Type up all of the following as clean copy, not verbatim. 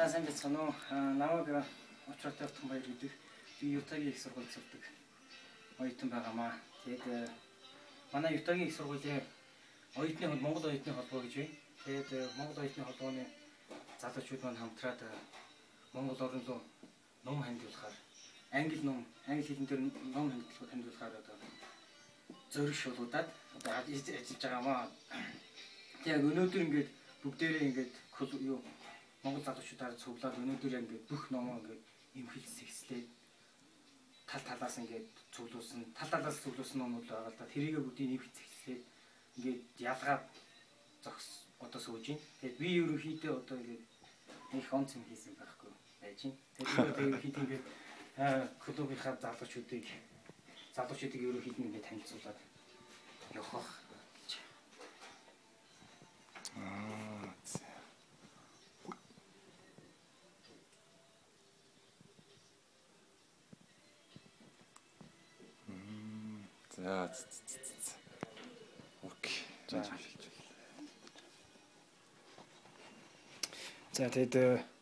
За сайн бацхан уу. Намайг очроотой автхан баяр гэдэг. Би Ютагийн их сургууль зөвдөг. Оюутан байгаамаа. Тэгээд манай Ютагийн их сургуулийн Монгол оюутны холбоо гэж байна. Тэгээд Монгол оюутны холбооны залуучууд маань хамтраад Монгол орн руу ном хандуулахаар англи хэлэн дээр ном хандуулахаар одоо зориг шуулуудаад одоо ажиллаж байгаамаа. Тэгээд өнөөдөр ингээд бүгдээрээ ингээд юу Монгол залуучуудаар цуглаад өнөөдөр ингээд бүх номоо ингээд имхэл сэкслээ талаас ингээд цуглуулсан талаас цуглуулсан номууд байгаа л да. Тэрийгээ бүгдийг имхэл сэкслээ ингээд ялгаад зогс одоо сууж байна. Тэгээд би ерөнхийдөө одоо ингээд их онц юм хийсэн байхгүй байж байна. Тэгээд ерөнхийдөө ингээд клубийнхаа залуучуудыг ерөнхийдөө ингээд танилцуулаад явах. Окей. За тэгээд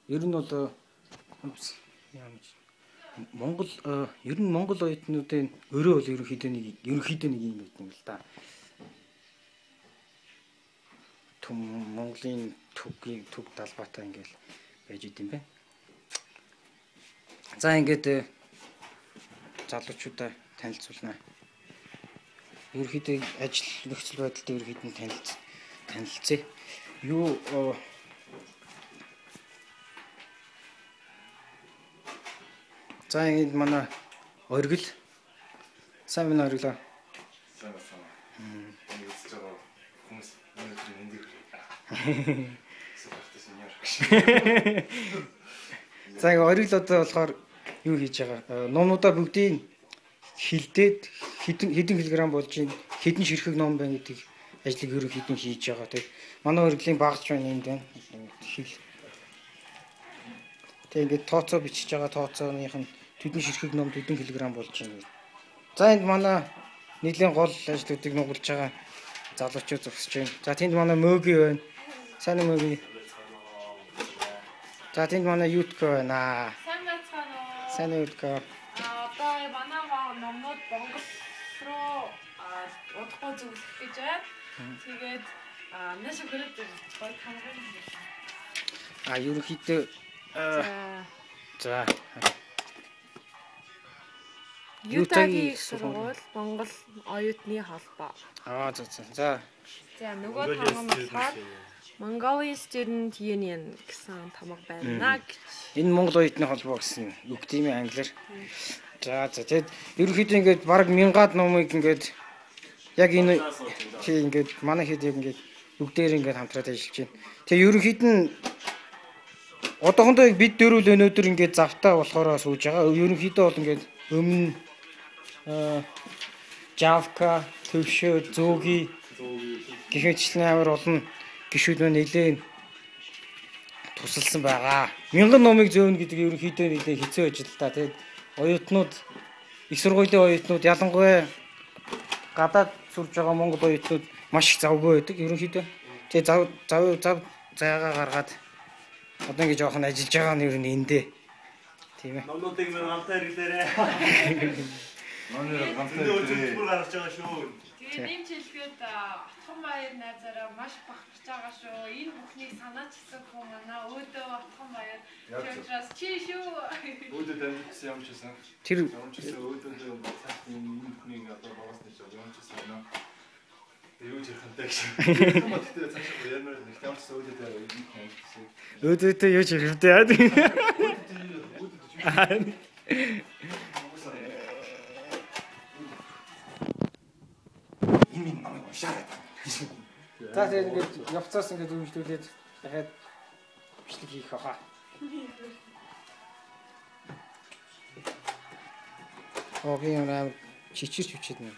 ер нь одоо Монгол оюутнуудын өөрөө бол ерөнхийдөө нэг юм байт юм л да. Монголын төг талбайтай ингээл байж идэм бэ. За ингээд залуучуудаа танилцуулна. Ерөнхийдөө ажил нөхцөл байдалтай ерөнхийдөө танилцъя. За ингээд манай оргил сайн байна ориглоо. Сайн байна. Энэ үзэж байгаа хүмүүс өнөөдөр эндийг За ингээд оргил одоо болохоор юу хийж байгаа? Номнуудаа бүгдийг хилдээд хэдэн килограмм болж ин хэдэн ширхэг ном байна гэдгийг ажлыг ерөнхийдөө хийж байгаа. Тэгээд манай оргилийн багч байна энд байна. Тэгээд ингээд тооцоо бичиж байгаа тооцооных нь хэдэн ширхэг ном хэдэн килограмм болж байна. За энд манай нийлэн гол ажлуудыг нугалж байгаа залуучууд зогсож байна. За тэнд манай мөги байна. Сайн мөги. За тэнд манай Ютко байна. Сайн Ютко. Одоо манай номнууд Монгол руу удахгүй зөвлөх гэж байна. Тэгээд нэшэ хөрөд гоё хамгаалсан. Ерөнхийдөө за Ютагийн сургууль Монгол оюутны холбоо. За нөгөө тамга болохоор Mongolian Student Union гэсэн тамга байна. Энэ Монгол оюутны холбоо гэсэн үг тийм ээ англиар. За тэгэд ерөнхийдөө ингээд бараг 1000-аад номыг ингээд яг энэ тийм ингээд манай хэд яг ингээд бүгдээр ингээд хамтраад ажиллаж байна. Тэгээ ерөнхийдөө одоохондоо бид дөрөв л өнөөдөр ингээд завтаа болохоор сууж байгаа. Ерөнхийдөө бол ингээд өмнө Жавка, Төвшөө, Зөөги гэх мэтчлэн амар олон гишүүд маань нэлээд тусалсан байгаа. 1000 номыг зөөнө гэдэг ерөнхийдөө нэлээд хэцүү ажил та. Тэгээд оюутнууд их сургуулийн оюутнууд ялангуяа гадаад сурж байгаа монгол оюутнууд маш их завгүй байдаг ерөнхийдөө. Тэгээд зав зайгаа гаргаад одоо ингэ жоохон ажиллаж байгаа нь ер нь эндээ. Тийм ээ. Номнуудыг мань хамтаа хэрэглээрэй. Манай хамтаа зөвхөн гаргаж байгаа шүү. Тэгээд энэ жилгээд Отхон баяр найзаараа маш бахарч байгаа шүү. Энэ бүхнийг санаачсан хүн манай өөдөө Отхон баяр. Тэрээс чи шүү. Өөдөө дамжсан юм чисэн. Тэр юмчсан өөдөө цааш энэ бүхнийг одоо багасны шүү. Юмчсан байна. Юу ч ихэнтэй гэж. Тэгтээ цаашаа ярмаар нэг тамцсан өөдөө юм. Өөдөөтэй юу ч хэрэгтэй яа. Ийм намайг уншаарай. За тэгээд ингээд явцаас ингээд өмжлүүлээд дахиад бичлэг хийх баха. Би юм чичирч хүчээд нэ.